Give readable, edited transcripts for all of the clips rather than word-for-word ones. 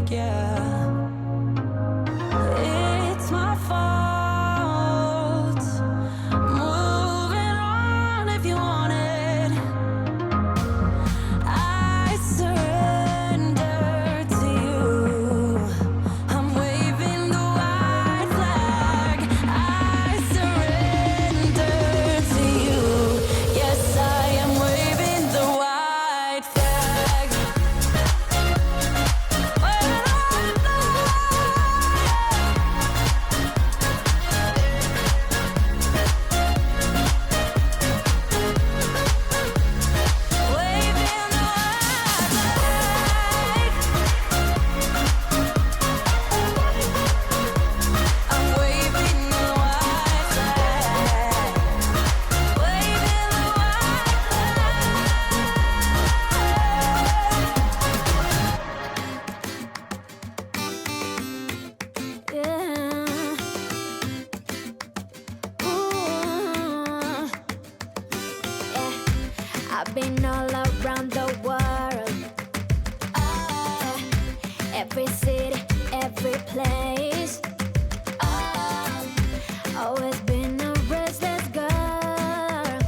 like, yeah, it's my fault. Moving on if you want it. I surrender to you. I'm waving the white flag. I surrender to you. Yes, I am waving the white flag. Waving the white flag. I'm waving the white flag. Waving the white flag. Yeah. Ooh. Yeah. I've been all around the world. Every city, every place. Always been a restless girl.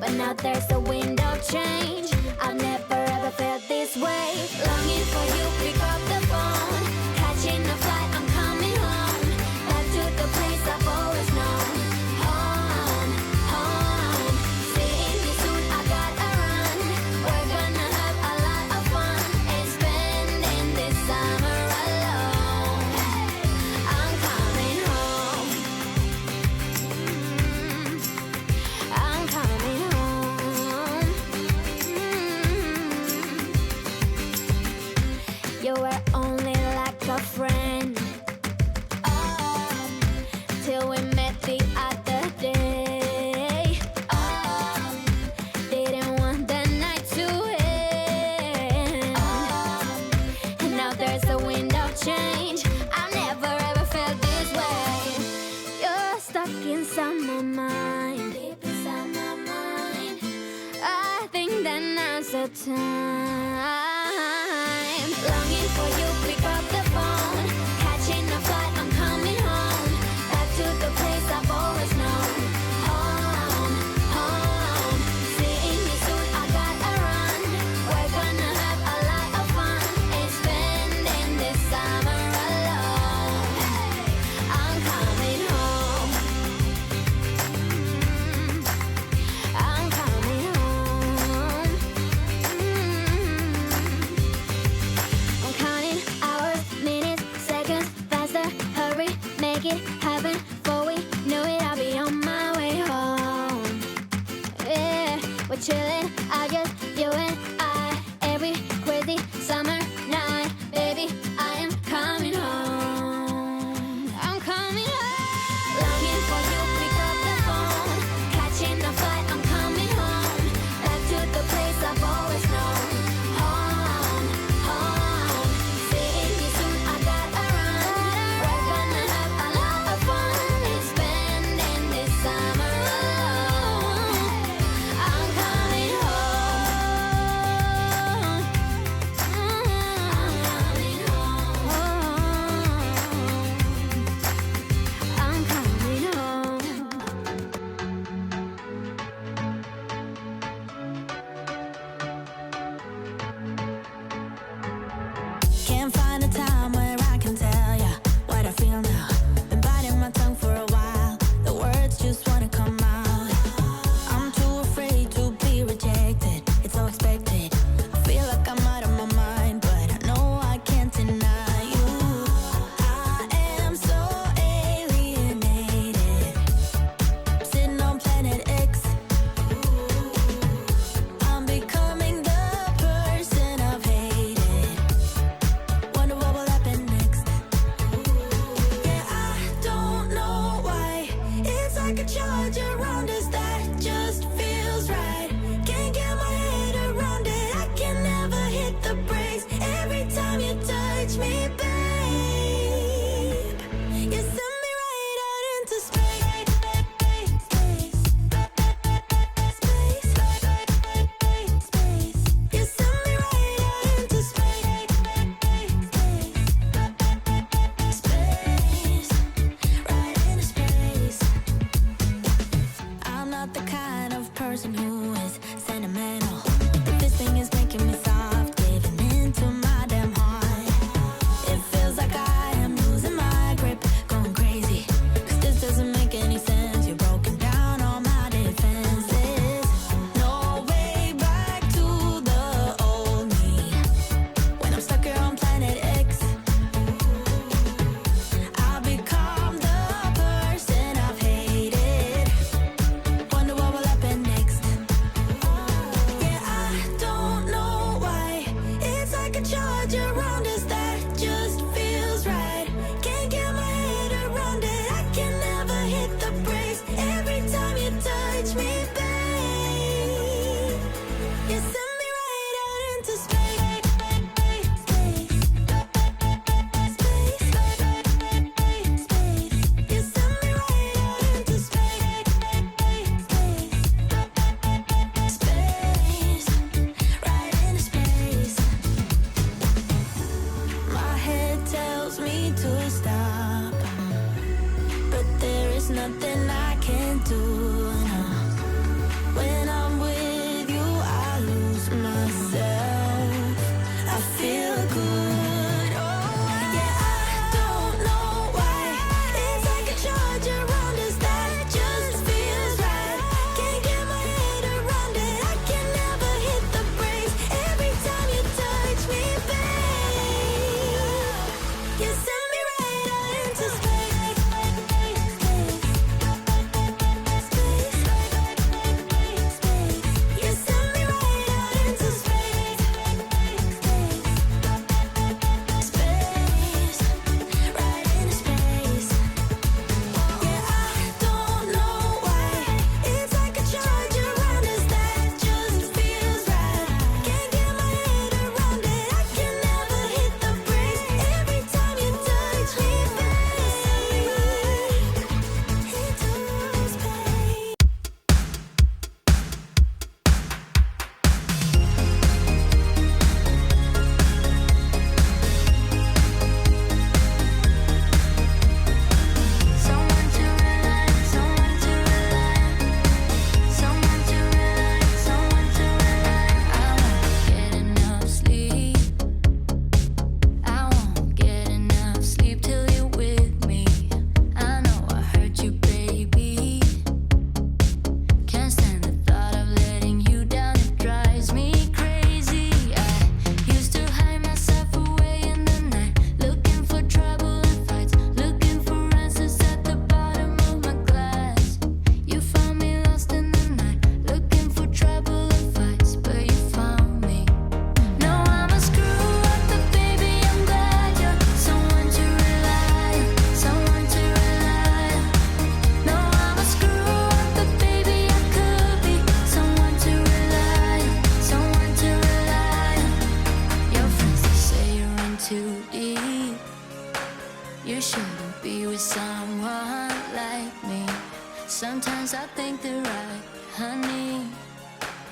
But now there's a wind of change. I've never ever felt this way. Longing for you, pick up the phone. Catching a flight, I'm coming home. Back to the place I've always known. Home, home. Seeing you soon, I gotta run. We're gonna have a lot of fun and spending this summer alone. I'm coming home. I'm coming home. You were only like a friend till we met the other day. Didn't want the night to end. And now there's a wind of change. I've never ever felt this way. You're stuck inside my mind, deep inside my mind. I think that now's the time. Longing for you, pick up the phone. Catching a flight, I'm coming home. Back to the place I've always known. Home, home. Seeing you soon, I gotta run. We're gonna have a lot of fun and spending this summer alone. I'm coming home. I'm coming home. I'm counting hours, minutes, seconds, faster. Hurry, make it happen. Before we know it, I'll be on my way home. Yeah, we're chilling, I just, you and I. Every crazy summer night, baby, I am coming home. I'm coming home. Longing for you, pick up the phone. Catching a flight, I'm coming home. Back to the place I've always known. Home, home. Seeing you soon, I gotta run. We're gonna have a lot of fun and spending this summer alone. I'm coming home. I'm coming home. I'm coming home. Can't find a time where I can tell ya what I feel now. Been biting my tongue for a while. The words just wanna come out. I'm too afraid to be rejected. It's so expected. I feel like I'm out of my mind, but I know I can't deny you. I am so alienated. Sitting on planet X. I'm becoming the person I've hated. Wonder what will happen next. Yeah, I don't know why. It's like a charge around us that just feels right. Can't get my head around it. I can never hit the brakes. Every time you touch me, babe, you send me right out into space. Space. You send me right out into space. nothing I can do. No. When I'm with you, I lose myself. I feel good. Oh, yeah, I don't know why. It's like a charge around us that just feels right. Can't get my head around it. I can never hit the brakes. Every time you touch me, babe, you send me right out into space. You send me right out into space. Space, right into space. Yeah, I don't know why. It's like a charge around us that just feels right. Can't get my head around it. I can never hit the brakes. Every time you touch me, babe, into space. Someone to rely on, someone to rely on, someone to rely on, someone to rely on. I won't get enough sleep. I won't get enough sleep till you're with me. I know I hurt you, baby. Can't stand the thought of letting you down. It drives me crazy. I used to hide myself away in the night, looking for trouble and fights, looking for answers at the bottom of my glass. You found me lost in the night, looking for trouble and fights, but you found me. No, I'm a screw up, but baby, I'm glad you're someone to rely on, someone to rely on. No, I'm a screw up, but baby, I could be someone to rely on, someone to rely on. Your friends, they say you're in too deep. You shouldn't be with someone like me. Sometimes I think they're right, honey.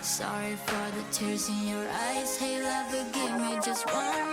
Sorry for the tears in your eyes. Hey, love, forgive me just one